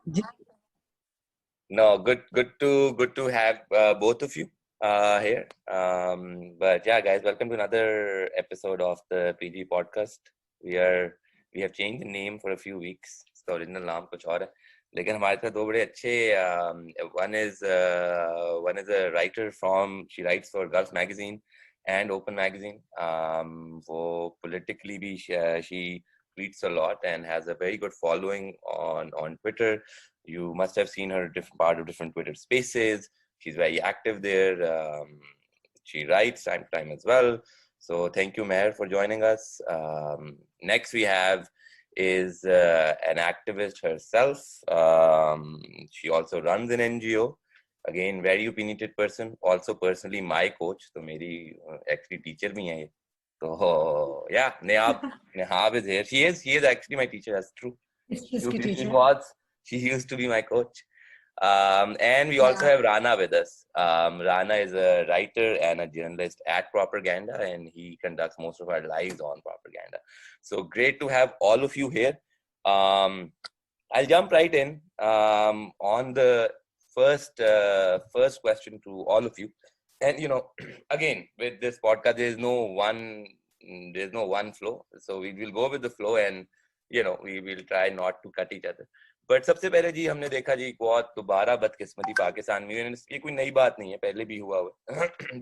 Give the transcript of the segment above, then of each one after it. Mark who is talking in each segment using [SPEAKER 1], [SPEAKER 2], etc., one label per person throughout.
[SPEAKER 1] Ji
[SPEAKER 2] No, good to have both of you here. But yeah, guys, welcome to another episode of the PG podcast. We have changed the name for a few weeks. इसका original नाम कुछ और है, लेकिन हमारे साथ दो बड़े अच्छे one is a writer from she writes for Gulf Magazine and Open Magazine. वो politically भी she tweets a lot and has a very good following on Twitter. You must have seen her part of different Twitter spaces. She's very active there. She writes time to time as well. So thank you, Meher, for joining us. Next we have is an activist herself. She also runs an NGO. Again, very opinionated person. Also personally my coach. So मेरी actually teacher भी है. So yeah, Nehab is here. She is actually my teacher. That's true. She used to be my coach. And we also have Rana with us. Rana is a writer and a journalist at Propaganda, and he conducts most of our lives on Propaganda. So great to have all of you here. I'll jump right in on the first question to all of you. And again, with this podcast, there's no one flow. So we will go with the flow, and we will try not to cut each other. But सबसे पहले जी हमने देखा जी बहुत दोबारा बदकिस्मती पाकिस्तान में, ये कोई नई बात नहीं है, पहले भी हुआ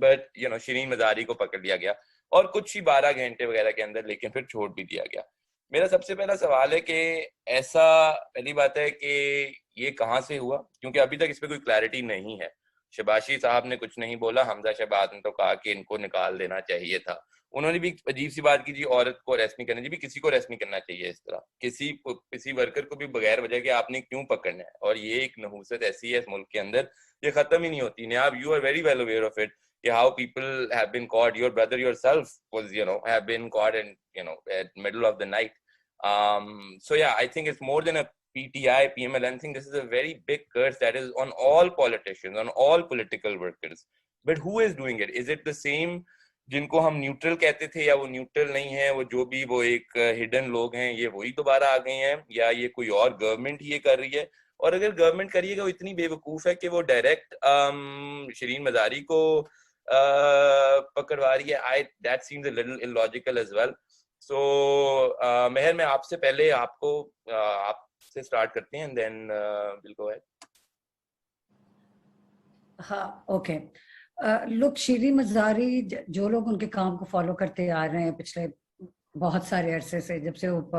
[SPEAKER 2] बट शिरीन मजारी को पकड़ लिया गया और कुछ ही 12 घंटे वगैरह के अंदर, लेकिन फिर छोड़ भी दिया गया। मेरा सबसे पहला सवाल है कि ऐसा, पहली बात है कि ये कहाँ से हुआ, क्योंकि अभी तक इस पर कोई क्लैरिटी नहीं है। शबाशी साहब ने कुछ नहीं बोला, हमजा शहबाज ने तो कहा कि इनको निकाल देना चाहिए था। उन्होंने भी अजीब सी बात की जी, औरत को अरेस्ट नहीं करना चाहिए। किसी को अरेस्ट नहीं करना चाहिए इस तरह, किसी वर्कर को भी बगैर वजह के आपने क्यों पकड़ना है। और ये एक नहूसत ऐसी है इस मुल्क के अंदर, ये खत्म ही नहीं होती। आप you are very well aware of it कि how people have been caught. Your brother yourself was have been caught in at middle of the night. So yeah, I think it's more than a PTI PML. I think this is a very big curse that is on all politicians, on all political workers. But who is doing it? Is it the same जिनको हम neutral कहते थे, या वो neutral नहीं है, वो जो भी वो एक हिडन लोग हैं, ये वही दोबारा आ गए हैं, या ये कोई और गवर्नमेंट ही ये कर रही है? और अगर गवर्नमेंट करिएगा, वो इतनी बेवकूफ है कि वो डायरेक्ट शिरीन मजारी को पकड़वा रही है। That seems a little illogical as well. So Mehr, मैं आपसे पहले आपसे स्टार्ट करते हैं, and then will go ahead.
[SPEAKER 1] हाँ, ओके। लुक, शिरीन मजारी, जो लोग उनके काम को फॉलो करते आ रहे हैं पिछले बहुत सारे अरसे से, जब से वो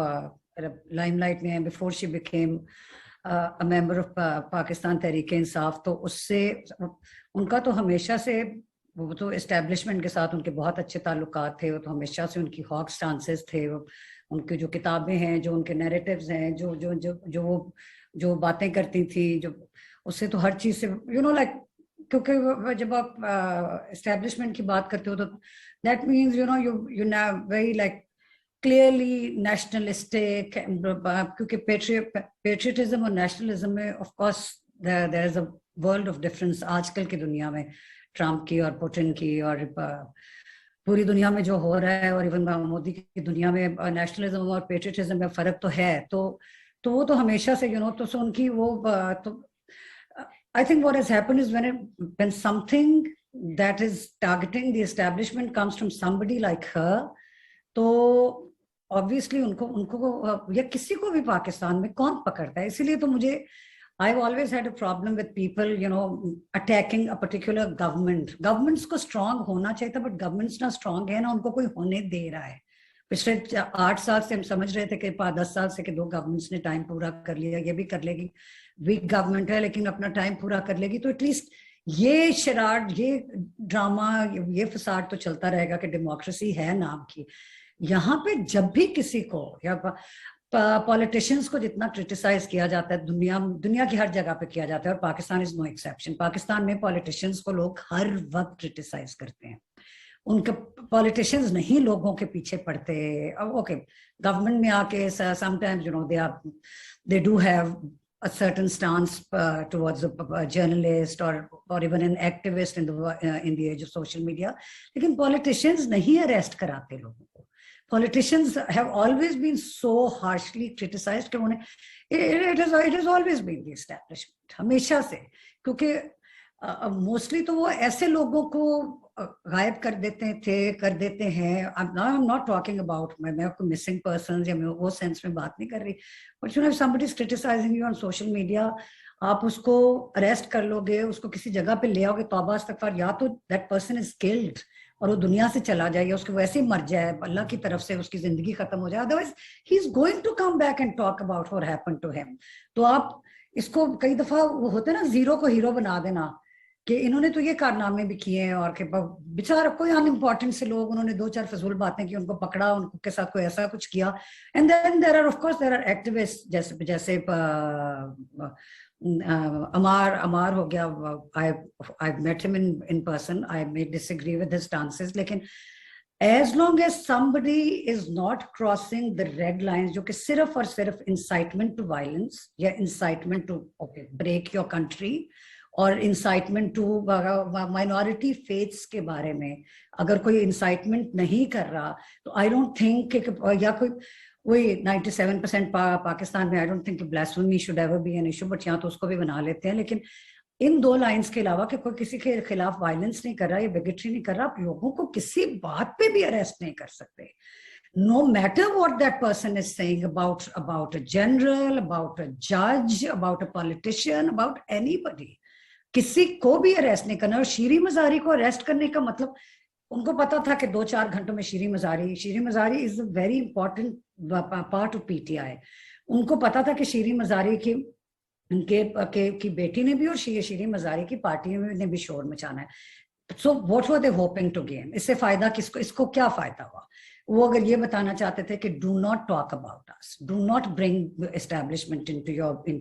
[SPEAKER 1] लाइमलाइट में है, before she became a member of Pakistan Tehreek Insaf, तो उससे उनका तो हमेशा से, वो तो एस्टेब्लिशमेंट के साथ उनके बहुत अच्छे ताल्लुकात थे। वो तो हमेशा से उनकी हॉक स्टांसेस थे। उनकी जो किताबें हैं, जो उनके नैरेटिव्स हैं, जो जो जो जो वो जो बातें करती थी, जो उससे तो हर चीज से लाइक, क्योंकि जब आप एस्टेब्लिशमेंट की बात करते हो तो that means you very like clearly nationalistic, क्योंकि पेट्रियटिज्म और नेशनलिज्म में of course there is a world of difference आजकल की दुनिया में, ट्रम्प की और पुतिन की और पूरी दुनिया में जो हो रहा है, और इवन मोदी की दुनिया में नेशनलिज्म और पेट्रियटिज्म में फर्क तो है। तो वो तो हमेशा से तो सो उनकी वो तो I think what has happened is when something that is targeting the establishment comes from somebody like her, तो obviously उनको या किसी को भी पाकिस्तान में कौन पकड़ता है। इसीलिए तो मुझे I've always had a problem with people, attacking a particular government. Governments को strong होना चाहिए था, but governments ना strong है ना उनको कोई होने दे रहा है। पिछले 8 साल से हम समझ रहे थे कि 10 साल से कि 2 गवर्नमेंट्स ने टाइम पूरा कर लिया, ये भी कर लेगी, वीक गवर्नमेंट है लेकिन अपना टाइम पूरा कर लेगी, तो एटलीस्ट ये शरारत, ये ड्रामा, ये फसाद तो चलता रहेगा कि डेमोक्रेसी है नाम की। यहाँ पे जब भी किसी को या पॉलिटिशियंस को जितना क्रिटिसाइज किया जाता है, दुनिया की हर जगह पे किया जाता है, और Pakistan is no exception. Pakistan में पॉलिटिशियंस को लोग हर वक्त क्रिटिसाइज करते हैं। उनके पॉलिटिशियंस नहीं लोगों के पीछे पड़ते। ओके, गवर्नमेंट में आके sometimes they do have a certain stance towards a journalist or even an activist in the age of social media, लेकिन politicians नहीं arrest कराते लोगों को। politicians have always been so harshly criticized कि उन्हें it has always been the establishment, हमेशा से, क्योंकि मोस्टली तो वो ऐसे लोगों को गायब कर देते हैं. I'm not talking about मैं कोई मिसिंग पर्सन या मैं वो सेंस में बात नहीं कर रही, but you know somebody is criticizing you on social media, आप उसको अरेस्ट कर लोगे, उसको किसी जगह पे ले आओगे, तौबा इस्तगफार, या तो दैट पर्सन इज किल्ड और वो दुनिया से चला जाए, या उसके वैसे ही मर जाए, अल्लाह की तरफ से उसकी जिंदगी खत्म हो जाए, otherwise he is going to come back and talk about what happened to him. तो आप इसको कई दफा वो होते हैं ना जीरो को हीरो बना देना कि इन्होंने तो ये कारनामे भी किए हैं, और कि बेचारा कोई अनइम्पोर्टेंट से लोग, उन्होंने 2-4 फजूल बातें की, उनको पकड़ा, उनके साथ कोई ऐसा कुछ किया. And then there are of course there are activist जैसे अमार हो गया. I met him in person. I may disagree with his stances, लेकिन as long as somebody is not crossing the red lines, जो कि सिर्फ और सिर्फ incitement to violence या incitement to break your country और incitement to minority faiths के बारे में अगर कोई incitement नहीं कर रहा, तो I don't think या कोई वही 97% पाकिस्तान में, I don't think blasphemy should ever be an issue, but यहाँ तो उसको भी बना लेते हैं. लेकिन इन 2 लाइंस के अलावा कि कोई किसी के खिलाफ वायलेंस नहीं कर रहा या बिगेटरी नहीं कर रहा, आप लोगों को किसी बात पे भी अरेस्ट नहीं कर सकते, no matter what that person is saying about a general, about a judge, about a politician, about anybody. किसी को भी अरेस्ट नहीं करना. और शीरी मजारी को अरेस्ट करने का मतलब, उनको पता था कि 2-4 घंटों में Shireen Mazari is a very important part of PTI. उनको पता था कि शीरी मजारी की बेटी ने भी और शीरी मजारी की पार्टी ने भी शोर मचाना है. So what were they hoping to gain? इससे फायदा किसको, इसको क्या फायदा हुआ? वो अगर ये बताना चाहते थे कि do not talk about us, do not bring establishment into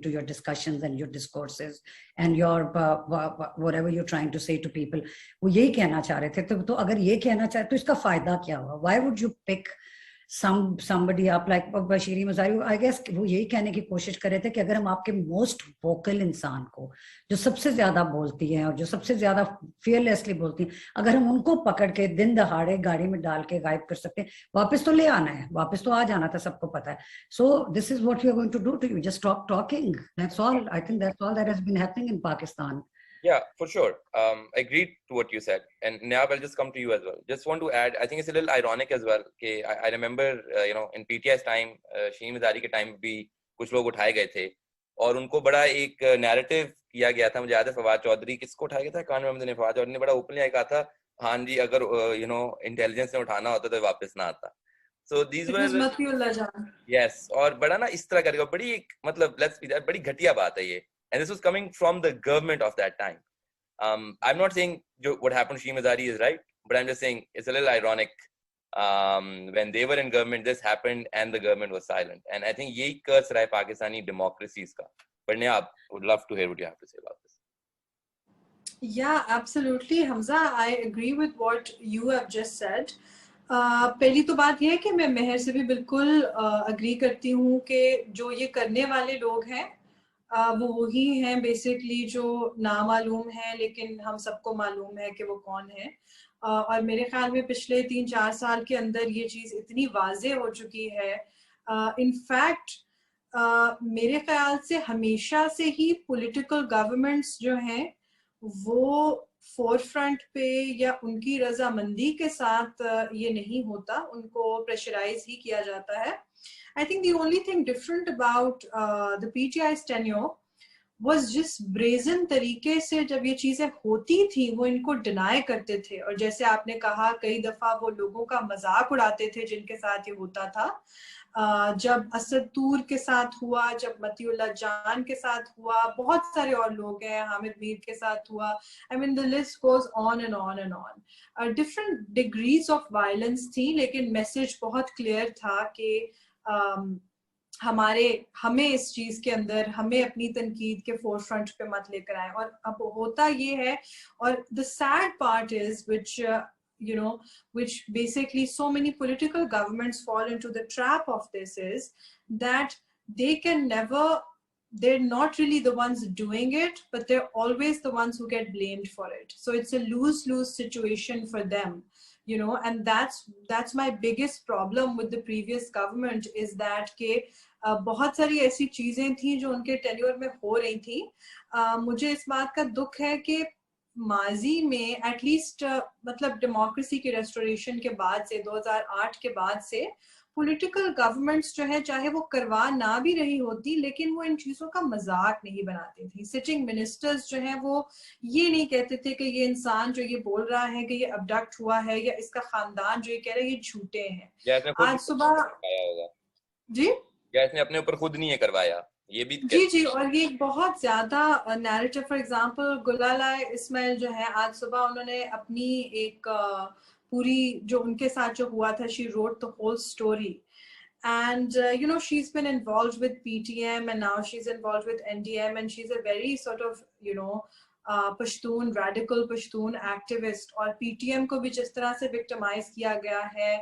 [SPEAKER 1] your discussions and your discourses and your whatever you are trying to say to people, वो यही कहना चाह रहे थे. तो अगर ये कहना चाहे तो इसका फायदा क्या हुआ? Why would you pick somebody up like Shireen Mazari? I guess वो यही कहने की कोशिश कर रहे थे कि अगर हम आपके मोस्ट वोकल इंसान को, जो सबसे ज्यादा बोलती हैं और जो सबसे ज्यादा फियरलेसली बोलती हैं, अगर हम उनको पकड़ के दिन दहाड़े गाड़ी में डाल के गायब कर सकते हैं, वापस तो ले आना है, वापस तो आ जाना था, सबको पता है. So this is what we are going to do to you, just stop talking, that's all. I think that's all that has been happening in Pakistan.
[SPEAKER 2] Yeah, for sure. Agreed to what you said. And Niab, I'll just come to you as well. Just want to add, I think it's a little ironic as well. I remember, in PTI's time, शीरी मज़ारी के time भी कुछ लोग उठाए गए थे और उनको बड़ा एक नैरेटिव किया गया था. मुझे याद है फवाद चौधरी, किसको उठाया गया था, कान में फवाद चौधरी ने बड़ा ओपनली कहा था, हाँ जी, अगर इंटेलिजेंस ने उठाना होता तो वापस ना आता. So these were
[SPEAKER 3] मतियुल्लाह जान.
[SPEAKER 2] Yes, और बड़ा ना इस तरह करेगा, बड़ी एक मतलब let's be that, बड़ी घटिया बात है ये. And this was coming from the government of that time. I'm not saying what happened to Shiri Mazari is right, but I'm just saying it's a little ironic. When they were in government, this happened and the government was silent. And I think यही कर्स रहा है Pakistani democracies का. But Niab, would love to hear what you have to say about this.
[SPEAKER 3] Yeah, absolutely, Hamza. I agree with what you have just said. पहली तो बात यह है कि मैं मेहर से भी बिल्कुल अग्री करती हूँ कि जो ये करने वाले लोग हैं वो वही हैं बेसिकली जो नामालूम है, लेकिन हम सबको मालूम है कि वो कौन है. और मेरे ख्याल में पिछले 3-4 साल के अंदर ये चीज़ इतनी वाज़े हो चुकी है. इनफैक्ट मेरे ख्याल से हमेशा से ही पॉलिटिकल गवर्नमेंट्स जो हैं वो फोरफ्रंट पे या उनकी रजामंदी के साथ ये नहीं होता, उनको प्रेशराइज ही किया जाता है. I think the only thing different about the PTI's tenure was just brazen तरीके से जब ये चीजें होती थी वो इनको डिनाई करते थे. और जैसे आपने कहा कई दफा वो लोगों का मजाक उड़ाते थे जिनके साथ ये होता था. जब असद तूर के साथ हुआ, जब मतियुल्लाह जान के साथ हुआ, बहुत सारे और लोग हैं, हामिद मीर के साथ हुआ. I mean the list goes on and on and on. Different degrees of violence थी, लेकिन मैसेज बहुत क्लियर था कि हमें इस चीज के अंदर हमें अपनी तनकीद के फोरफ्रंट पे मत लेकर आए. और अब होता ये है, और the sad part is which basically so many political governments fall into the trap of this, is that they're not really the ones doing it, but they're always the ones who get blamed for it. So it's a lose-lose situation for them, you know, and that's my biggest problem with the previous government is that के बहुत सारी ऐसी चीजें थी जो उनके tenure में हो रही थी. मुझे इस बात का दुख है कि माजी में एटलीस्ट मतलब डेमोक्रेसी की रेस्टोरेशन के बाद से 2008 के बाद से पॉलिटिकल गवर्नमेंट्स जो है चाहे वो करवा ना भी रही होती लेकिन वो इन चीजों का मजाक नहीं बनाती थी. सिटिंग मिनिस्टर्स जो है वो ये नहीं कहते थे कि ये इंसान जो ये बोल रहा है कि ये अबडक्ट हुआ है या इसका खानदान जो ये कह रहा है ये झूठे हैं. आज सुबह जी
[SPEAKER 2] इसने अपने ऊपर खुद नहीं ये करवाया ये भी
[SPEAKER 3] जी और ये बहुत ज्यादा नैरेटिव. फॉर एग्जांपल गुलाला इस्माइल जो है आज सुबह उन्होंने अपनी एक पूरी जो उनके साथ जो हुआ था she wrote the whole story and you know she's been involved with PTM and now she's involved with NDM and she's a very sort of you know Pashtun radical Pashtun activist. और PTM को भी जिस तरह से victimize किया गया है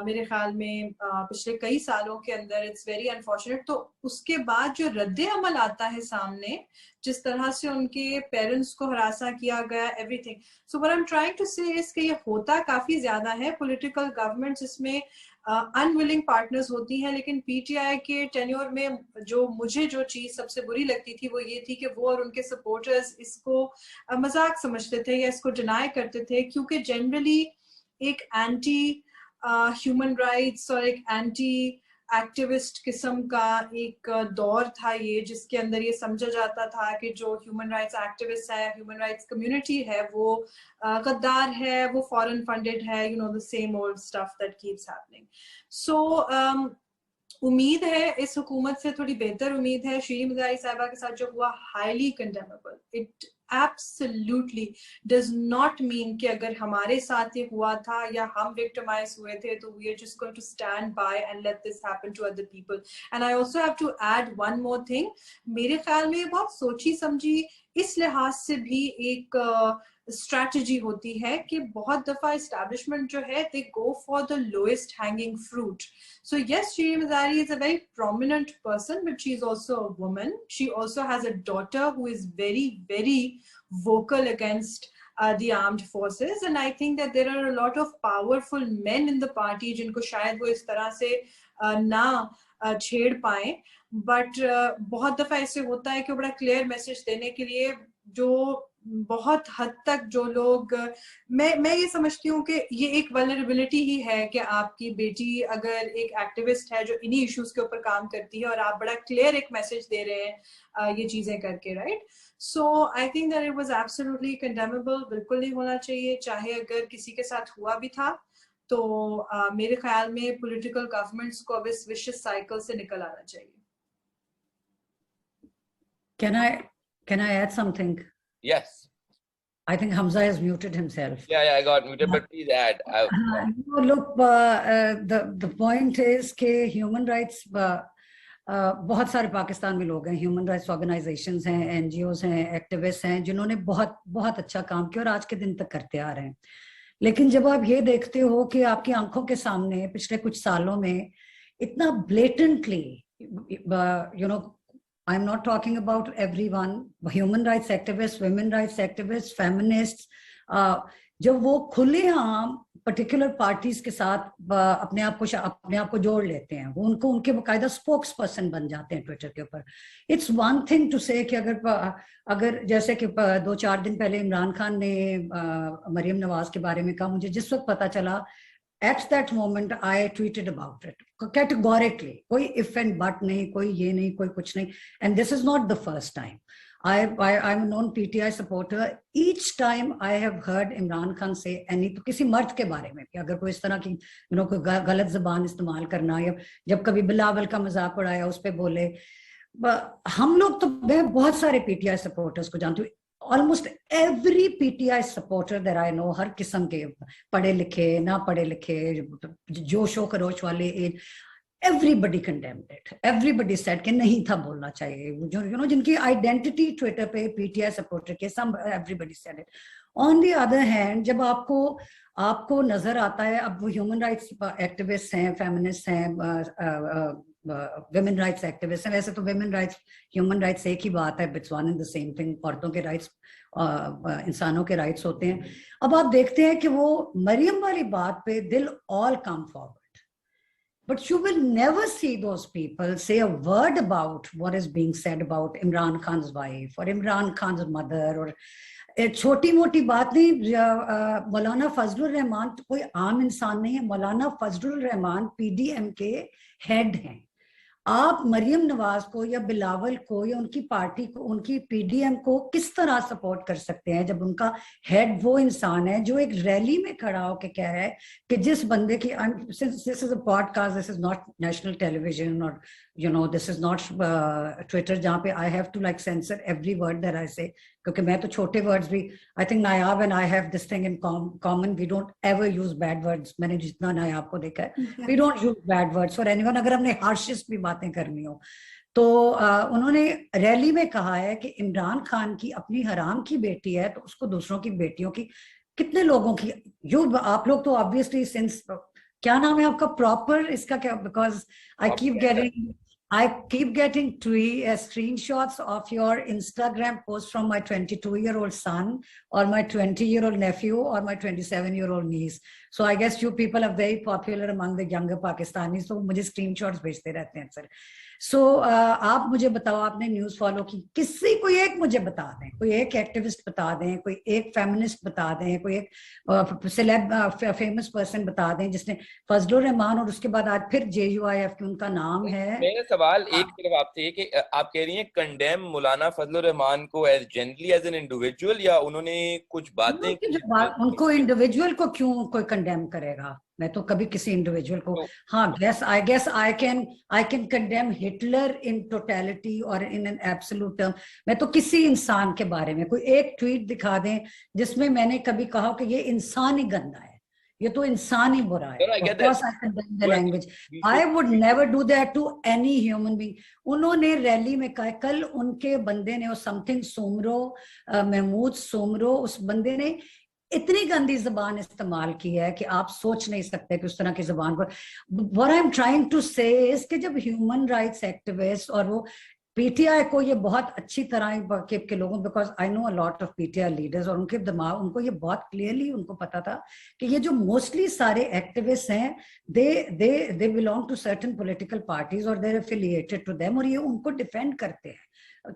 [SPEAKER 3] मेरे ख्याल में पिछले कई सालों के अंदर इट्स वेरी अनफॉर्चुनेट. तो उसके बाद जो रद्द अमल आता है सामने जिस तरह से उनके पेरेंट्स को हरासा किया गया everything. So what I am trying to say is कि ये होता काफी ज्यादा है. पॉलिटिकल गवर्नमेंट्स इसमें अनविलिंग पार्टनर्स होती हैं लेकिन पीटीआई के टेन्योर में जो मुझे जो चीज सबसे बुरी लगती थी वो ये थी कि वो और उनके सपोर्टर्स इसको मजाक समझते थे या इसको डिनाई करते थे क्योंकि जनरली एक एंटी ह्यूमन राइट्स और एक एंटी एक्टिविस्ट किस्म का एक दौर था ये जिसके अंदर ये समझा जाता था कि जो ह्यूमन राइट्स एक्टिविस्ट है ह्यूमन राइट्स कम्युनिटी है वो गद्दार है वो फॉरेन फंडेड है you know the same old stuff that keeps happening. So उम्मीद है इस हुकूमत से थोड़ी बेहतर उम्मीद है. शीरी मज़ारी साहिबा के साथ जो हुआ highly condemnable. It absolutely does not mean कि अगर हमारे साथ ये हुआ था या हम विक्टिमाइज हुए थे तो we are just going to stand by and let this happen to other people. And I also have to add one more thing. मेरे ख्याल में ये बहुत सोची समझी इस लिहाज से भी एक स्ट्रैटेजी होती है कि बहुत दफा एस्टैब्लिशमेंट जो है they go for the lowest hanging fruit. So yes, Shiri Mazari is a very prominent person, but she's also a woman. She also has a daughter who is very, very vocal against the armed forces. And I think that there are a lot of powerful men in the party जिनको शायद वो इस तरह से ना छेड़ पाए. But बहुत दफा ऐसे होता है कि बड़ा clear message देने के लिए जो बहुत हद तक जो लोग मैं ये समझती हूँ कि ये एक वल्नरेबिलिटी ही है कि आपकी बेटी अगर एक एक्टिविस्ट है जो इन्हीं इश्यूज के ऊपर काम करती है और आप बड़ा क्लियर एक मैसेज दे रहे हैं ये चीजें करके. Right. So I think that it was absolutely condemnable. बिल्कुल नहीं होना चाहिए. चाहे अगर किसी के साथ हुआ भी था तो मेरे ख्याल में पॉलिटिकल गवर्नमेंट्स को अब इस विशियस साइकिल से निकल आना चाहिए.
[SPEAKER 1] Can I add something?
[SPEAKER 2] Yes.
[SPEAKER 1] I think Hamza has muted himself.
[SPEAKER 2] Yeah, I got muted, but please add.
[SPEAKER 1] No, look, the point is कि human rights बहुत सारे पाकिस्तान में लोग हैं, ह्यूमन राइट्स ऑर्गेनाइजेशंस हैं, एनजीओस हैं, एक्टिविस्ट हैं जिन्होंने बहुत बहुत अच्छा काम किया और आज के दिन तक करते आ रहे हैं. लेकिन जब आप ये देखते हो कि आपकी आंखों के सामने पिछले कुछ सालों में इतना blatantly you know I'm not talking about everyone, human rights activists, women rights activists, feminists, जब वो खुलेआम पर्टिकुलर पार्टीज के साथ अपने आप को जोड़ लेते हैं, वो उनके बाकायदा स्पोक्स पर्सन बन जाते हैं ट्विटर के ऊपर. इट्स वन थिंग टू से कि अगर जैसे कि 2-4 दिन पहले इमरान खान ने मरियम नवाज के बारे में कहा, मुझे जिस वक्त पता चला at that moment I tweeted about it categorically. कोई if and but नहीं, कोई ये नहीं, कोई कुछ नहीं. And this is not the first time. I'm a known PTI supporter. Each time I have heard Imran Khan say any तो किसी मर्द के बारे में कि अगर कोई इस तरह की कोई गलत ज़बान इस्तेमाल करना या जब कभी बिलावल का मजाक उड़ाया उस पे बोले. हम लोग तो मैं बहुत सारे PTI supporters को जानती हूँ. Almost every PTI supporter that I know, हर किस्म के पढ़े लिखे ना पढ़े लिखे जोशो खरोश वाले, everybody condemned it. Everybody said कि नहीं था बोलना चाहिए. जो जिनकी identity Twitter पे PTI supporter के everybody said it. On the other hand, जब आपको नजर आता है अब वो ह्यूमन राइट्स एक्टिविस्ट हैं, फेमिनिस्ट हैं, women rights activists हैं. वैसे तो women rights, human rights एक ही बात है, it's one and the same thing. औरतों के rights इंसानों के rights होते हैं. अब आप देखते हैं कि वो मरियम वाली बात पे they'll all come forward. But you will never see those people say a word about what is being said about Imran Khan's wife or Imran Khan's mother. और छोटी मोटी बात नहीं, मौलाना फजलुर रहमान तो कोई आम इंसान नहीं है. मौलाना फजलुर रहमान पीडीएम के हेड हैं. आप मरियम नवाज को या बिलावल को या उनकी पार्टी को, उनकी पीडीएम को किस तरह सपोर्ट कर सकते हैं जब उनका हेड वो इंसान है जो एक रैली में खड़ा होकर कह रहा है कि जिस बंदे की, this is a podcast, this is not national television और दिस इज नॉट ट्विटर जहाँ पे I have to like censor every word that I say, क्योंकि मैं तो छोटे वर्ड्स भी, I think Nayab and I have this thing in common, we don't ever use bad words. मैंने जितना नायाब को देखा है, we don't use bad words for anyone. अगर हमने हार्शेस्ट भी बातें करनी हो तो उन्होंने रैली में कहा है कि इमरान खान की अपनी हराम की बेटी है तो उसको दूसरों की बेटियों की, कितने लोगों की, आप लोग तो ऑब्वियसली सिंस, क्या नाम है आपका प्रॉपर इसका क्या, because I keep getting screenshots of your Instagram post from my 22-year-old son or my 20-year-old nephew or my 27-year-old niece. So I guess you people are very popular among the younger Pakistanis. So मुझे screenshots भेजते रहते हैं sir. So आप मुझे बताओ, आपने news follow की, किसी कोई एक मुझे बता दें, कोई एक एक्टिविस्ट बता दें, कोई एक फेमिनिस्ट बता दें, कोई एक सेलेब फेमस पर्सन बता दें जिसने फजलुर रहमान और उसके बाद आज फिर JUIF की उनका नाम है.
[SPEAKER 2] मेरा सवाल एक तरफ आपसे है कि आप कह रही हैं कंडेम मौलाना फजलुर रहमान को as generally as an individual, या उन्होंने कुछ बातें
[SPEAKER 1] उनको इंडिविजुअल को क्यों कोई कंडेम करेगा? मैं तो कभी किसी इंडिविजुअल को, हाँ, I guess I can condemn Hitler in totality और इन एन एब्सोल्यूट टर्म. मैं तो किसी इंसान के बारे में कोई एक ट्वीट दिखा दें जिसमें मैंने कभी कहा कि ये इंसान ही गंदा है, ये तो इंसान ही बुरा है. Of course I condemn the language. I would never do that to any human being. उन्होंने रैली में कहा, कल उनके बंदे ने, समथिंग सोमरो, महमूद सोमरो, उस बंदे ने इतनी गंदी जबान इस्तेमाल की है कि आप सोच नहीं सकते कि उस तरह की जबान पर. What I'm trying to say is कि जब ह्यूमन राइट्स एक्टिविस्ट और वो पीटीआई को ये बहुत अच्छी तरह के लोगों, because I know a lot of PTI leaders, और उनके दिमाग, उनको ये बहुत क्लियरली उनको पता था कि ये जो मोस्टली सारे एक्टिविस्ट हैं they belong to certain political parties और they are affiliated to them, और ये उनको डिफेंड करते हैं.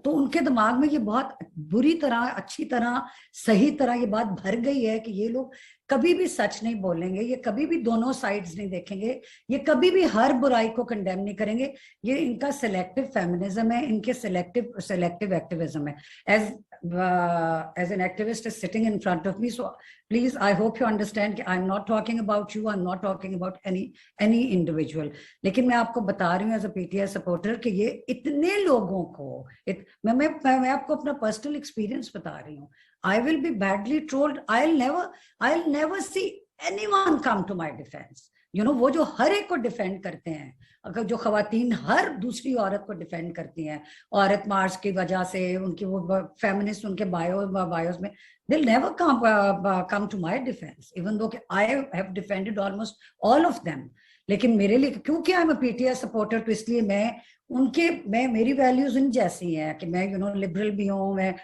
[SPEAKER 1] तो उनके दिमाग में ये बहुत बुरी तरह, अच्छी तरह, सही तरह ये बात भर गई है कि ये लोग कभी भी सच नहीं बोलेंगे, ये कभी भी दोनों साइड्स नहीं देखेंगे, ये कभी भी हर बुराई को कंडेम नहीं करेंगे. ये इनका सिलेक्टिव फेमिनिज्म है, इनके सिलेक्टिव एक्टिविज्म है. As an activist is sitting in front of me, so please, I hope you understand कि I'm not talking about you, I'm not talking about any individual. लेकिन मैं आपको बता रही हूँ as a PTI supporter कि ये इतने लोगों को, मैं आपको अपना पर्सनल एक्सपीरियंस बता रही हूँ. I will be badly trolled. I'll never see anyone come to my defense. वो जो हर एक को डिफेंड करते हैं, अगर जो खवातीन हर दूसरी औरत को डिफेंड करती हैं औरत मार्च की वजह से, उनकी वो फेमिनिस्ट उनके बायोस में, they'll never come to my defense, even though I have defended almost all of them. लेकिन मेरे लिए, क्योंकि आई एम अ पीटीआई सपोर्टर, तो इसलिए मैं मेरी वैल्यूज इन जैसी हैं कि मैं लिबरल भी हूँ, मैं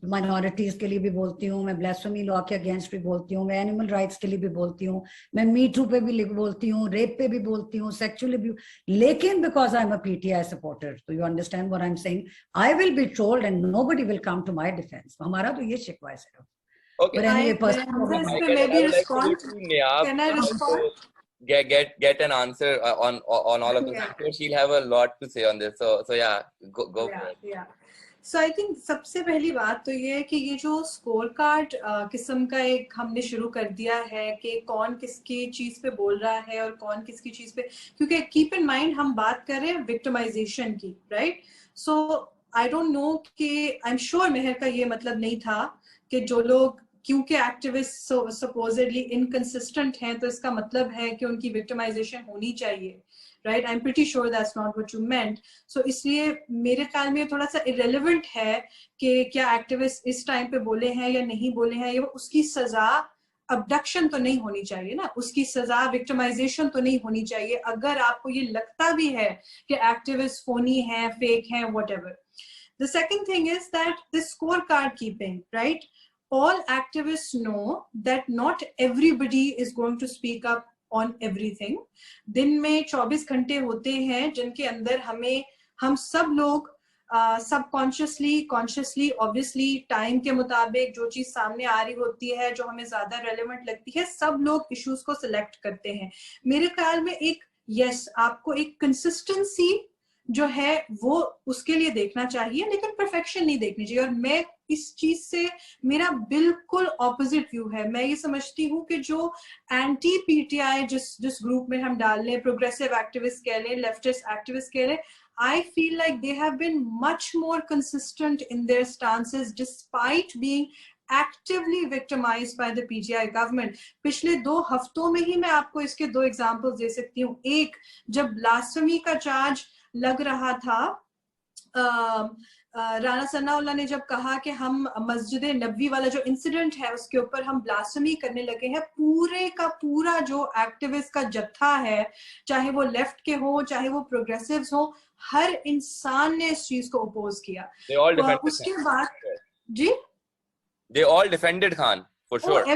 [SPEAKER 1] माइनॉरिटीज के लिए भी बोलती हूँ, मैं ब्लास्फेमी लॉ के अगेंस्ट भी बोलती हूँ, मैं एनिमल राइट्स के लिए भी बोलती हूँ, मैं मी टू पे भी बोलती हूँ, रेप पे भी बोलती हूँ, सेक्सुअली भी. लेकिन because I am a PTI supporter, तो you understand what I am saying, I will be trolled and nobody will come to my defence. हमारा तो ये शिकवा है सिर्फ.
[SPEAKER 2] Okay.
[SPEAKER 1] But anyway,
[SPEAKER 3] Can I respond?
[SPEAKER 2] Get an answer on all of this. I'm sure she'll have a lot to say on this. So yeah, go for it.
[SPEAKER 3] Yeah. So I think सबसे पहली बात तो ये है कि ये जो score card किस्म का एक हमने शुरू कर दिया है कि कौन किसकी चीज पे बोल रहा है और कौन किसकी चीज पे, क्योंकि कीप इन माइंड हम बात कर रहे हैं विक्टिमाइजेशन की, right? So I don't know कि, आई एम श्योर मेहर का ये मतलब नहीं था कि जो लोग, क्योंकि एक्टिविस्ट सपोजिटली इनकंसिस्टेंट हैं तो इसका मतलब है कि उनकी विक्टिमाइजेशन होनी चाहिए, right? I am pretty sure that's not what you meant. So इसलिए मेरे ख्याल में थोड़ा सा इरेलेवेंट है कि क्या एक्टिविस्ट इस टाइम पे बोले हैं या नहीं बोले हैं, ये उसकी सजा अबडक्शन तो नहीं होनी चाहिए ना, उसकी सजा विक्टिमाइजेशन तो नहीं होनी चाहिए अगर आपको ये लगता भी है कि एक्टिविस्ट फोनी है, फेक है, whatever. The second thing is that this scorecard keeping, right? All activists know that not everybody is going to speak up on everything. दिन में 24 घंटे होते हैं जिनके अंदर हम सब लोग सबकॉन्शियसली, कॉन्शियसली, ऑब्वियसली टाइम के मुताबिक जो चीज सामने आ रही होती है, जो हमें ज्यादा रेलेवेंट लगती है, सब लोग इश्यूज को सिलेक्ट करते हैं। मेरे ख्याल में एक आपको एक कंसिस्टेंसी जो है वो उसके लिए देखना चाहिए, लेकिन परफेक्शन नहीं देखनी चाहिए। और मैं इस चीज से मेरा बिल्कुल ऑपोजिट व्यू है। मैं ये समझती हूँ कि जो एंटी पीटीआई जिस ग्रुप में हम डाल लें, प्रोग्रेसिव एक्टिविस्ट कह लें, लेफ्टिस्ट एक्टिविस्ट कह लें, I feel like they have been much more consistent in their stances despite being actively victimized by the PTI government. पिछले 2 हफ्तों में ही मैं आपको इसके 2 एग्जाम्पल्स दे सकती हूँ। एक, जब ब्लास्फेमी का चार्ज लग रहा था, राणा सनाउल्लाह ने जब कहा कि हम मस्जिद नबवी वाला जो इंसिडेंट है उसके ऊपर हम ब्लास्फेमी करने लगे हैं, पूरे का पूरा जो एक्टिविस्ट का जत्था है, चाहे वो लेफ्ट के हो चाहे वो प्रोग्रेसिव्स हो, हर इंसान ने इस चीज को अपोज किया। उसके बाद जी
[SPEAKER 2] they all defended Khan for sure.
[SPEAKER 3] Oh,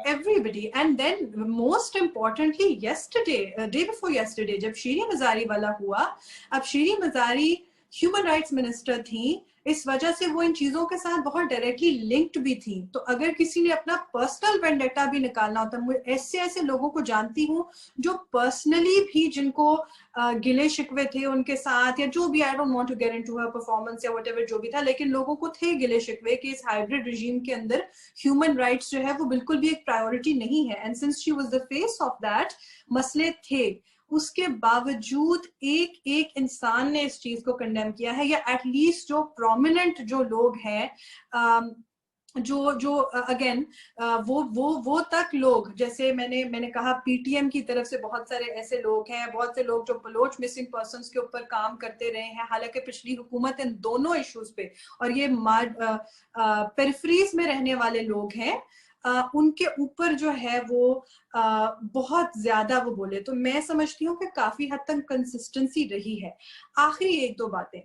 [SPEAKER 3] everybody. And then most importantly, day before yesterday, जब शीरी मजारी वाला हुआ, अब शीरी मजारी ह्यूमन राइट्स मिनिस्टर थी, इस वजह से वो इन चीजों के साथ बहुत डायरेक्टली लिंक्ड भी थी। तो अगर किसी ने अपना पर्सनल वेंडेटा भी निकालना होता, मैं ऐसे लोगों को जानती हूँ जो पर्सनली भी, जिनको गिले शिकवे थे उनके साथ, या जो भी, I don't want to get into her performance या व्हाटएवर जो भी था, लेकिन लोगों को थे गिले शिकवे कि इस हाइब्रिड रिजीम के अंदर ह्यूमन राइट्स जो है वो बिल्कुल भी एक प्रायोरिटी नहीं है। And since she was the face of that, मसले थे, उसके बावजूद एक इंसान ने इस चीज को कंडेम किया है, या एटलीस्ट जो प्रोमिनेंट जो लोग हैं, जो अगेन वो तक लोग, जैसे मैंने कहा पीटीएम की तरफ से बहुत सारे ऐसे लोग हैं, बहुत से लोग जो बलोच मिसिंग पर्सन्स के ऊपर काम करते रहे हैं, हालांकि पिछली हुकूमत इन दोनों इश्यूज पे, और ये पेरिफेरीज में रहने वाले लोग हैं, उनके ऊपर जो है वो बहुत ज्यादा वो बोले। तो मैं समझती हूँ कि काफी हद तक कंसिस्टेंसी रही है। आखिरी 1-2 बातें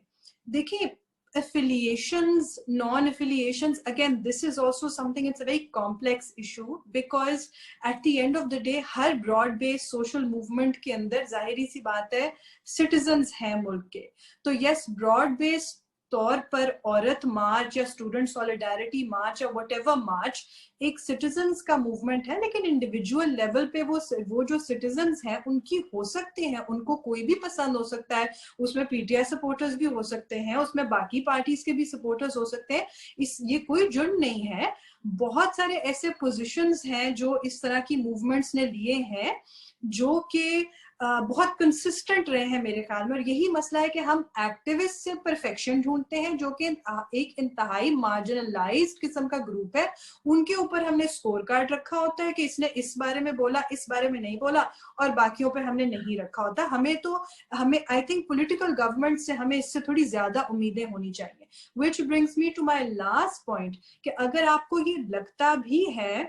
[SPEAKER 3] देखिए, affiliations, non-affiliations, again this is also something, it's a very complex issue, because at the end of the day her broad based social movement के अंदर जाहिर सी बात है citizens हैं मुल्क के। तो yes, broad based तौर पर औरत मार्च या स्टूडेंट सॉलिडारिटी मार्च या व्हाटएवर मार्च एक सिटीजन्स का मूवमेंट है, लेकिन इंडिविजुअल लेवल पे वो जो सिटीजन्स हैं उनकी हो सकते हैं, उनको कोई भी पसंद हो सकता है, उसमें पीटीआई सपोर्टर्स भी हो सकते हैं, उसमें बाकी पार्टीज के भी सपोर्टर्स हो सकते हैं, ये कोई जुर्म नहीं है। बहुत सारे ऐसे पोजीशंस हैं जो इस तरह की मूवमेंट्स ने लिए हैं जो कि बहुत कंसिस्टेंट रहे हैं मेरे ख्याल में। और यही मसला है कि हम एक्टिविस्ट से परफेक्शन ढूंढते हैं, जो कि एक इंतहाई मार्जिनलाइज्ड किस्म का ग्रुप है, उनके ऊपर हमने स्कोर कार्ड रखा होता है कि इसने इस बारे में बोला, इस बारे में नहीं बोला, और बाकियों पे हमने नहीं रखा होता। हमें आई थिंक पॉलिटिकल गवर्नमेंट से हमें इससे थोड़ी ज्यादा उम्मीदें होनी चाहिए। Which brings me to my last point कि अगर आपको ये लगता भी है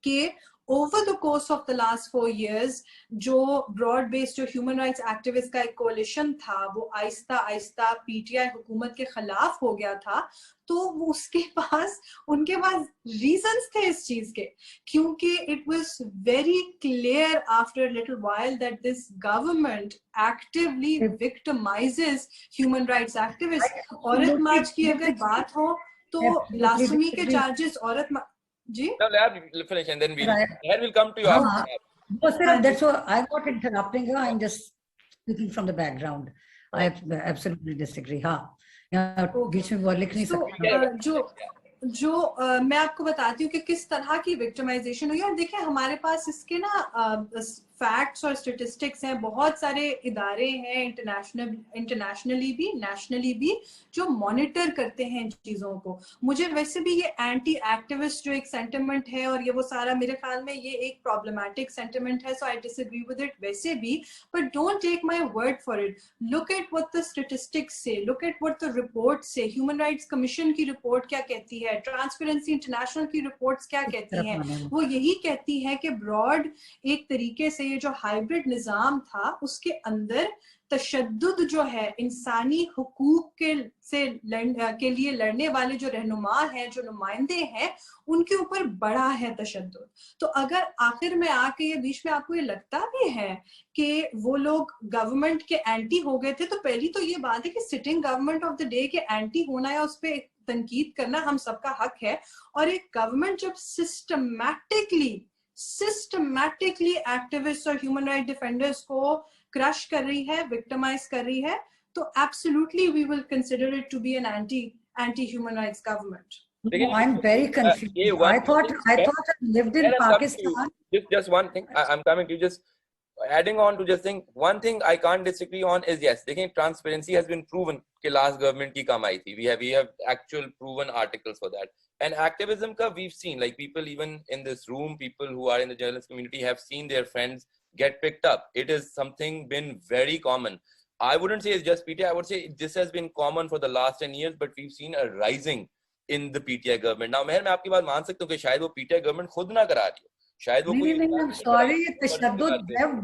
[SPEAKER 3] कि over the course of the last 4 years जो broad based जो human rights activist का एक coalition था वो आहिस्ता आहिस्ता पीटीआई हुकूमत के खिलाफ हो गया था, तो उनके पास reasons थे इस चीज के, क्योंकि it was very clear after a little while that this government actively victimizes human rights activists। औरत मार्च की अगर बात हो तो blasphemy के charges औरत जी,
[SPEAKER 2] no, finish and then we'll come to you after.
[SPEAKER 1] That's why I'm not interrupting her, I'm just speaking from the background. I absolutely disagree. बीच में वो लिख नहीं सकते।
[SPEAKER 3] जो मैं आपको बताती हूँ कि किस तरह की विक्टिमाइजेशन हुई है। देखिए हमारे पास इसके ना फैक्ट्स और स्टेटिस्टिक्स हैं, बहुत सारे इदारे हैं इंटरनेशनली भी, नेशनली भी, जो मॉनिटर करते हैं इन चीजों को। मुझे वैसे भी ये एंटी एक्टिविस्ट जो एक सेंटिमेंट है और ये वो सारा, मेरे ख्याल में ये एक प्रॉब्लमैटिक सेंटिमेंट है, so I disagree with it वैसे भी, but don't take my word for it. Look at what the statistics say, look at what the report say, human rights commission की रिपोर्ट क्या कहती है, ट्रांसपेरेंसी इंटरनेशनल की reports क्या कहती हैं। वो यही कहती है कि ब्रॉड एक तरीके से ये जो हाइब्रिड निजाम था उसके अंदर तशद्दुद जो है, इंसानी हुकूक के लिए लड़ने वाले जो रहनुमा हैं, जो नुमाइंदे हैं, उनके ऊपर बड़ा है तशद्दुद। तो अगर आखिर में आके ये बीच में आपको ये लगता भी है कि वो लोग गवर्नमेंट के एंटी हो गए थे, तो पहली तो ये बात है कि sitting government of the day के एंटी होना या उस पर तनकीद करना हम सबका हक है। और एक गवर्नमेंट जब सिस्टमैटिकली एक्टिविस्ट और ह्यूमन राइट डिफेंडर्स को क्रश कर रही है, विक्टिमाइज कर रही है, तो absolutely we will consider it to be an anti human rights government.
[SPEAKER 1] No, I'm very confused. I thought I lived in Pakistan.
[SPEAKER 2] Just one thing. I'm coming to you. Just adding on to just think. One thing I can't disagree on is yes. देखिए, transparency has been proven कि last government की कम आई थी. We have actual proven articles for that. And activism का we've seen, like people even in this room, people who are in the journalist community have seen their friends get picked up. It is something been very common. I wouldn't say it's just PTI. I would say this has been common for the last 10 years, but we've seen a rising in the PTI government. Now, मैं आपकी बात मान सकता हूँ कि शायद वो PTI government खुद ना करा रही हो, शायद वो
[SPEAKER 1] नहीं, I'm sorry, तशद्दुद,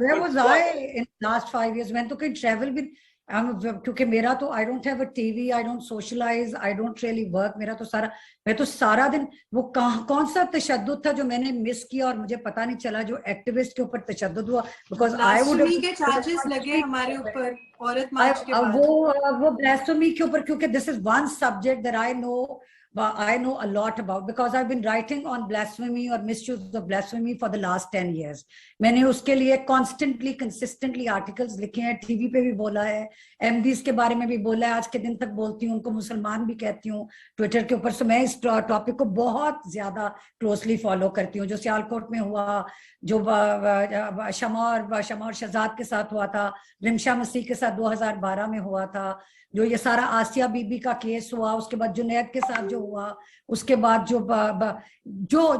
[SPEAKER 1] where was I in last 5 years? मैंने तो कहीं travel भी, क्योंकि मेरा तो I don't have a TV, I don't socialize, I don't really work, मैं तो सारा दिन वो कौन सा तशद्दुद था जो मैंने मिस किया और मुझे पता नहीं चला, जो एक्टिविस्ट के ऊपर तशद्दुद हुआ, because I would have
[SPEAKER 3] के चार्जेस लगे हमारे ऊपर औरत मार्च के बाद,
[SPEAKER 1] वो ब्लास्फेमी के ऊपर, क्योंकि this is one subject that I know a lot about because I've been writing on blasphemy or misuse of blasphemy for the last 10 years. मैंने उसके लिए consistently articles लिखे हैं, टीवी पे भी बोला है, एमडीज के बारे में भी बोला है, आज के दिन तक बोलती हूँ, उनको मुसलमान भी कहती हूँ ट्विटर के ऊपर। सो मैं इस टॉपिक को बहुत ज्यादा क्लोजली फॉलो करती हूँ। जो सियालकोट में हुआ, जो शमा और शहजाद के साथ हुआ था, रिमशा मसीह के साथ 2012 में हुआ था, जो ये सारा आसिया बीबी का केस हुआ, उसके बाद जुनैद के साथ जो हुआ, उसके बाद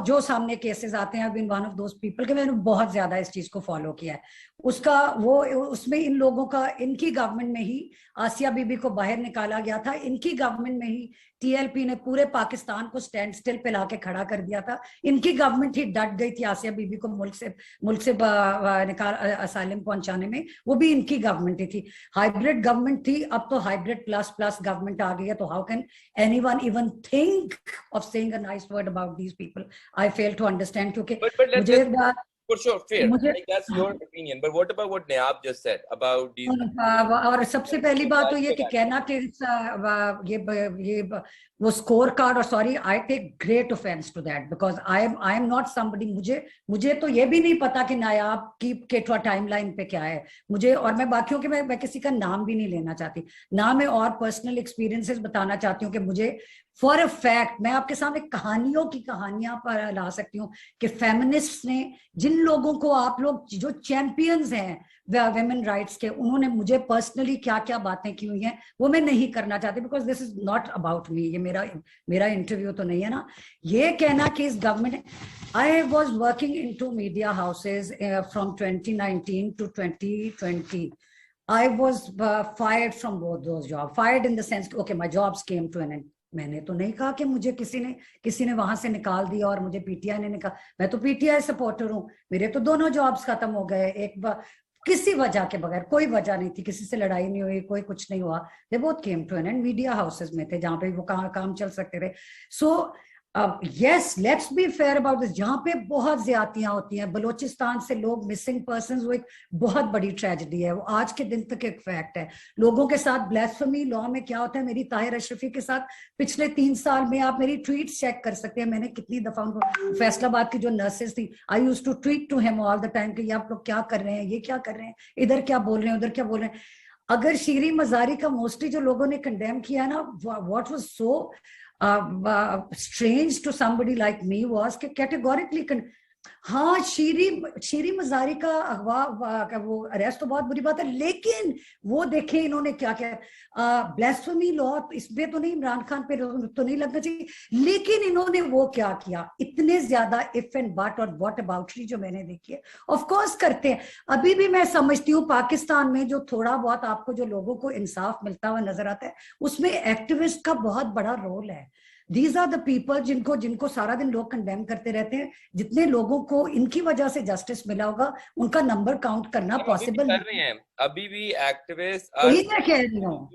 [SPEAKER 1] जो सामने केसेस आते हैं, been one of those people के मैंने बहुत ज्यादा इस चीज को फॉलो किया है। उसमें इन लोगों का, इनकी गवर्नमेंट में ही आसिया बीबी को बाहर निकाला गया था, इनकी गवर्नमेंट में ही टीएलपी ने पूरे पाकिस्तान को स्टैंड स्टिल पे लाके खड़ा कर दिया था, इनकी गवर्नमेंट ही डट गई थी आसिया बीबी को मुल्क से निकाल असाइलम पहुंचाने में, वो भी इनकी गवर्नमेंट ही थी। हाइब्रिड गवर्नमेंट थी, अब तो हाइब्रिड प्लस गवर्नमेंट आ गई है, तो how can anyone even think of saying a nice word about these people? I fail to understand, क्योंकि मुझे
[SPEAKER 2] For sure, fair. Like that's your opinion. But what about what Nayab just said about these?
[SPEAKER 1] और सबसे पहली बात तो ये कि कहना कि ये वो स्कोर कार्ड, और sorry I take great offence to that because I am not somebody, मुझे तो ये भी नहीं पता कि नायाब की टाइमलाइन पे क्या है मुझे, और मैं बाकियों के मैं किसी का नाम भी नहीं लेना चाहती, ना मैं और पर्सनल एक्सपीरियंसेस बताना चाहती हूँ कि मुझे फॉर अ फैक्ट मैं आपके सामने कहानियां पर ला सकती हूँ कि फेमिनिस्ट ने, जिन लोगों को आप लोग जो चैंपियंस हैं वुमेन राइट्स के, उन्होंने मुझे पर्सनली क्या क्या बातें की हुई हैं वो मैं नहीं करना चाहती, because this is not about me, ये मेरा इंटरव्यू तो नहीं है ना। ये कहना कि इस government, I was working in two media houses from 2019 to 2020. I was fired from both those jobs. Fired in the sense, okay, my jobs came to an end. मैंने तो नहीं कहा कि मुझे किसी ने वहां से निकाल दिया और मुझे पीटीआई ने निकाल, मैं तो पीटीआई सपोर्टर हूँ, मेरे तो दोनों जॉब्स खत्म हो गए, एक बार किसी वजह के बगैर, कोई वजह नहीं थी, किसी से लड़ाई नहीं हुई, कोई कुछ नहीं हुआ, they both came to an end, media houses में थे जहां पे वो काम चल सकते थे। So yes, let's be fair about this. जहां पे बहुत ज्यादतियां होती हैं, बलोचिस्तान से लोग मिसिंग पर्संस, वो एक बहुत बड़ी ट्रेजेडी है, वो आज के दिन तक एक फैक्ट है। लोगों के साथ ब्लास्फेमी लॉ में क्या होता है, मेरी ताहिर अशरफी के साथ पिछले 3 साल में आप मेरी ट्वीट्स चेक कर सकते हैं, मैंने कितनी दफा उनको, फैसलाबाद की जो नर्सेज थी, I used to tweet to him all the time कि आप लोग क्या कर रहे हैं, ये क्या कर रहे हैं, इधर क्या बोल रहे हैं, उधर क्या बोल रहे हैं। अगर शीरी मजारी का मोस्टली जो लोगों ने कंडेम किया ना, what was so strange to somebody like me was कि categorically हाँ, शीरी मजारी का अगवा का वो अरेस्ट तो बहुत बुरी बात है, लेकिन वो देखे इन्होंने क्या किया, ब्लास्फेमी लॉ इसमें तो नहीं, इमरान खान पे तो नहीं लगना चाहिए, लेकिन इन्होंने वो क्या किया, इतने ज्यादा इफ एंड बट और व्हाट अबाउटरी जो मैंने देखी है, ऑफ कोर्स करते हैं। अभी भी मैं समझती हूँ पाकिस्तान में जो थोड़ा बहुत आपको जो लोगों को इंसाफ मिलता हुआ नजर आता है, उसमें एक्टिविस्ट का बहुत बड़ा रोल है। दीज आर द पीपल जिनको सारा दिन लोग कंडेम करते रहते हैं। जितने लोगों को इनकी वजह से जस्टिस मिला होगा, उनका नंबर काउंट करना पॉसिबल
[SPEAKER 2] कर रहे हैं। अभी भी एक्टिविस्ट
[SPEAKER 1] वही मैं कह रही हूँ,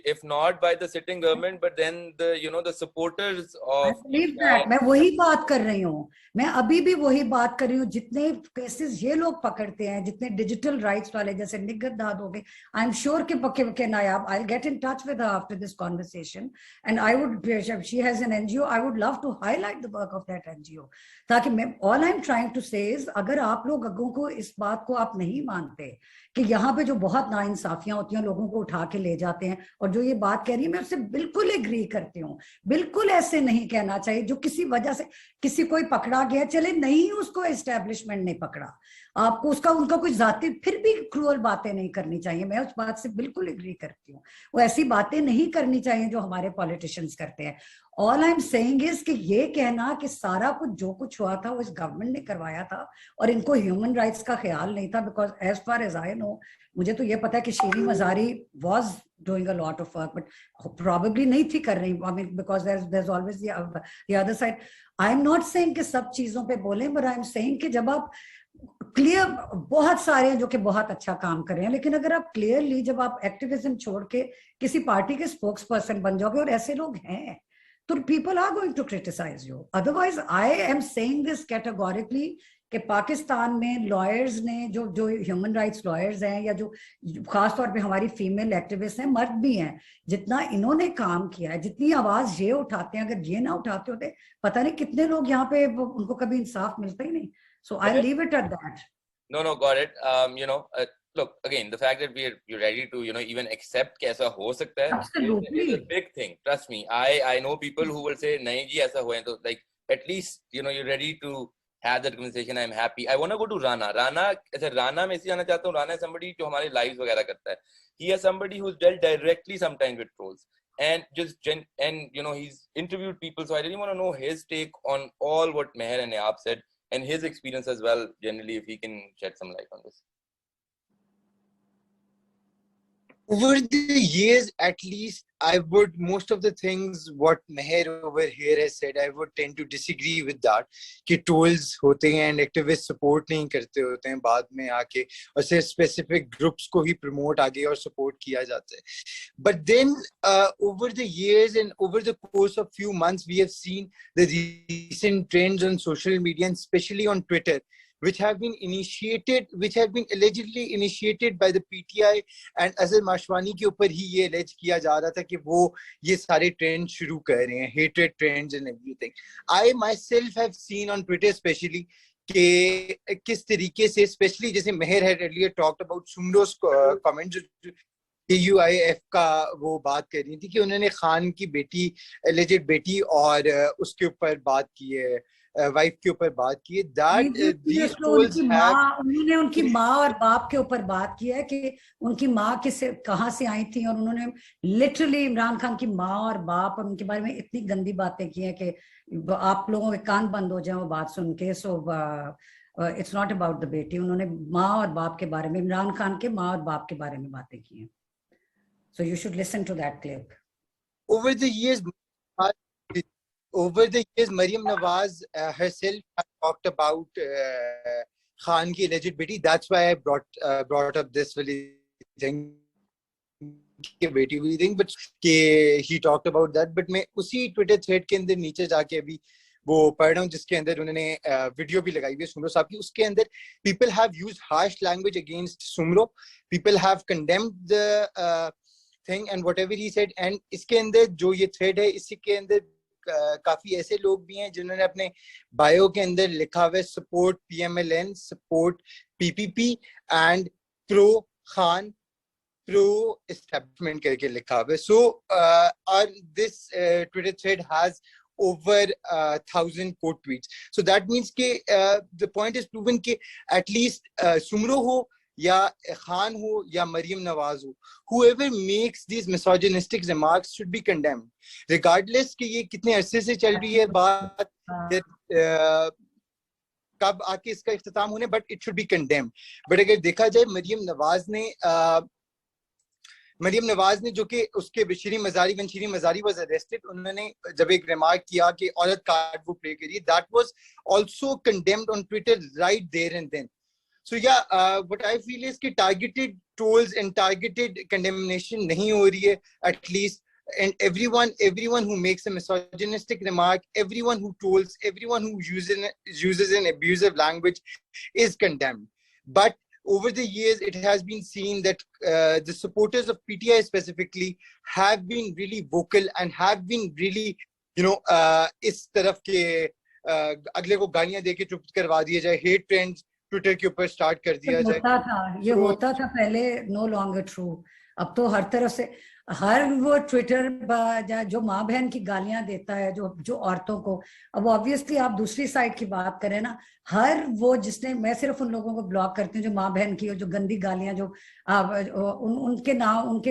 [SPEAKER 2] if not by the sitting government, but then the supporters of
[SPEAKER 1] मैं वही बात कर रही हूँ, मैं अभी भी वही बात कर रही हूँ। जितने केसेस ये लोग पकड़ते हैं, जितने डिजिटल राइट्स वाले जैसे निगत दाद हो गए, आई एम श्योर कि पक्के पक्के नायाब, I get in touch with after this conversation and I would, she has an NGO, I would love to highlight the work of that NGO, ताकि मैं, all I am trying to say is, अगर आप लोग अगों को इस बात को आप नहीं मानते कि यहाँ पे जो बहुत नाइंसाफियां होती हैं, लोगों को उठा के ले जाते हैं, और जो ये बात कह रही है मैं उससे बिल्कुल एग्री करती हूँ। बिल्कुल ऐसे नहीं कहना चाहिए, जो किसी वजह से किसी कोई पकड़ा गया, चले नहीं उसको एस्टेब्लिशमेंट ने पकड़ा, आपको उसका उनका कोई जाति, फिर भी क्रूअल बातें नहीं करनी चाहिए। मैं उस बात से बिल्कुल एग्री करती हूँ, वो ऐसी बातें नहीं करनी चाहिए जो हमारे पॉलिटिशियंस करते हैं। All I am saying is कि ये कहना कि सारा कुछ जो कुछ हुआ था वो इस गवर्नमेंट ने करवाया था और इनको ह्यूमन राइट्स का ख्याल नहीं था, because as far as I know, मुझे तो ये पता है कि Shireen Mazari was doing a lot of work, but probably नहीं थी कर रही, I mean because there is always the other side. I am not saying कि सब चीजों पे बोलें, बट आई एम सेइंग कि जब आप क्लियर, बहुत सारे हैं जो कि बहुत अच्छा काम कर रहे हैं, लेकिन अगर आप क्लियरली, जब आप एक्टिविज्म छोड़ के किसी पार्टी के स्पोक्स पर्सन बन जाओगे, और ऐसे लोग हैं, तो people are going to criticize you. Otherwise, I am saying this categorically कि पाकिस्तान में लॉयर्स ने, जो ह्यूमन राइट्स लॉयर्स हैं, या जो खास तौर पे हमारी फीमेल एक्टिविस्ट हैं, मर्द भी हैं, जितना इन्होंने काम किया है, जितनी आवाज ये उठाते हैं, अगर ये ना उठाते होते, पता नहीं कितने लोग यहाँ पे उनको कभी इंसाफ मिलता ही नहीं। So I'll leave it at that.
[SPEAKER 2] No, got it. Look, again, the fact that you're ready to, even accept कि ऐसा हो सकता है is a big thing. Trust me. I know people who will say, नहीं जी ऐसा हुआ है, तो like at least you're ready to have that conversation. I'm happy. I want to go to Rana. Rana में इसलिए आना चाहता हूँ, Rana is somebody जो हमारे lives वगैरह करता है. He is somebody who's dealt directly sometimes with trolls. And he's interviewed people, so I really want to know his take on all what Meher and Ayab said, and his experience as well, generally, if he can shed some light on this.
[SPEAKER 4] Over the years, at least, I would, most of the things what Meher over here has said, I would tend to disagree with that. कि trolls होते हैं and activists support नहीं करते होते हैं बाद में आके, और सिर्फ specific groups को ही promote आगे और support किया जाता है. But then over the years and over the course of few months, we have seen the recent trends on social media and especially on Twitter, which have been allegedly initiated by the PTI and Azhar Mashwani के ऊपर ही ये allege किया जा रहा था कि वो ये सारे trends शुरू कर रहे हैं, hatred trends and everything. I myself have seen on Twitter especially कि किस तरीके से, especially जैसे Meher had earlier talked about Sumro's comments, UIF का वो बात कर रही थी कि उन्होंने खान की बेटी, alleged बेटी, और उसके ऊपर बात की है, वाइफ के ऊपर बात की है,
[SPEAKER 1] उन्होंने उनकी माँ और बाप के ऊपर बात की है कि उनकी माँ कहाँ से आई थी, और उन्होंने लिटरली इमरान खान की माँ और बाप और उनके बारे में इतनी गंदी बातें की हैं कि आप लोगों के कान बंद हो जाए वो बात सुन के। So it's not about the बेटी, उन्होंने माँ और बाप के बारे में, इमरान खान के माँ और बाप के बारे में बातें की हैं. So you should listen to that clip.
[SPEAKER 4] Over the years, Maryam Nawaz herself has talked about Khan ki alleged beti. That's why I brought up this really thing. But he talked about that. But मैं उसी Twitter thread के अंदर नीचे जाके अभी वो पढ़ रहा हूँ जिसके अंदर उन्होंने वीडियो भी लगाई हुई है सुमरो साहब की. उसके अंदर people have used harsh language against Sumro. People have condemned the thing and whatever he said. And इसके अंदर जो ये thread है, इसी के अंदर काफी ऐसे लोग भी हैं जिन्होंने अपने बायो के अंदर लिखा हुआ है support PMLN, support PPP and pro Khan, pro establishment करके लिखा हुआ है. सो और this Twitter thread has over 1,000 quote tweets. So that means ke the point is proven ke at least Sumro ho ya Khan ho ya Maryam Nawaz ho, whoever makes these misogynistic remarks should be condemned, regardless कि ये कितने अरसे से चल रही है बात, कब आके इसका इख्तिताम होने, but it should be condemned. But अगर देखा जाए मरियम नवाज ने जो कि उसके शीरीन मज़ारी was arrested, उन्होंने जब एक रिमार्क किया कि औरत कार्ड वो प्ले करिए, that was also condemned on Twitter right there and then. So yeah, what I feel is कि targeted trolls and targeted condemnation नहीं हो रही है at least, and everyone who makes a misogynistic remark, everyone who trolls, everyone who uses an abusive language is condemned. But over the years, it has been seen that the supporters of PTI specifically have been really vocal and have been really, इस तरफ के अगले को गालियां देके चुप करवा दिया जाए, hate trends ट्विटर के ऊपर स्टार्ट कर दिया जाए.
[SPEAKER 1] ये होता था पहले, नो लॉन्गर ट्रू. अब तो हर तरफ से हर वो ट्विटर जो माँ बहन की गालियां देता है जो औरतों को, अब ऑब्वियसली आप दूसरी साइड की बात करें ना, हर वो जिसने, मैं सिर्फ उन लोगों को ब्लॉक करती हूँ जो माँ बहन की जो गंदी गालियां जो उनके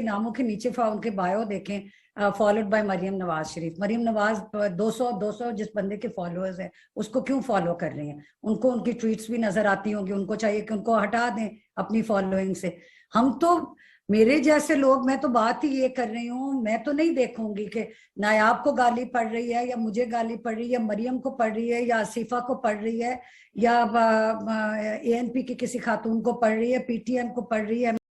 [SPEAKER 1] नामों के नीचे उनके बायो देखें, फॉलोड बाय मरियम नवाज शरीफ. मरियम नवाज 200 जिस बंदे के फॉलोअर्स है उसको क्यों फॉलो कर रही हैं? उनको उनकी ट्वीट्स भी नजर आती होंगी, उनको चाहिए कि उनको हटा दें अपनी फॉलोइंग से. हम तो, मेरे जैसे लोग, मैं तो बात ही ये कर रही हूँ, मैं तो नहीं देखूंगी कि नायाब को गाली पड़ रही है या मुझे गाली पड़ रही है, या मरियम को पड़ रही है या आसिफा को पड़ रही है या ANP की किसी खातून को पड़ रही है, PTM को पड़ रही है,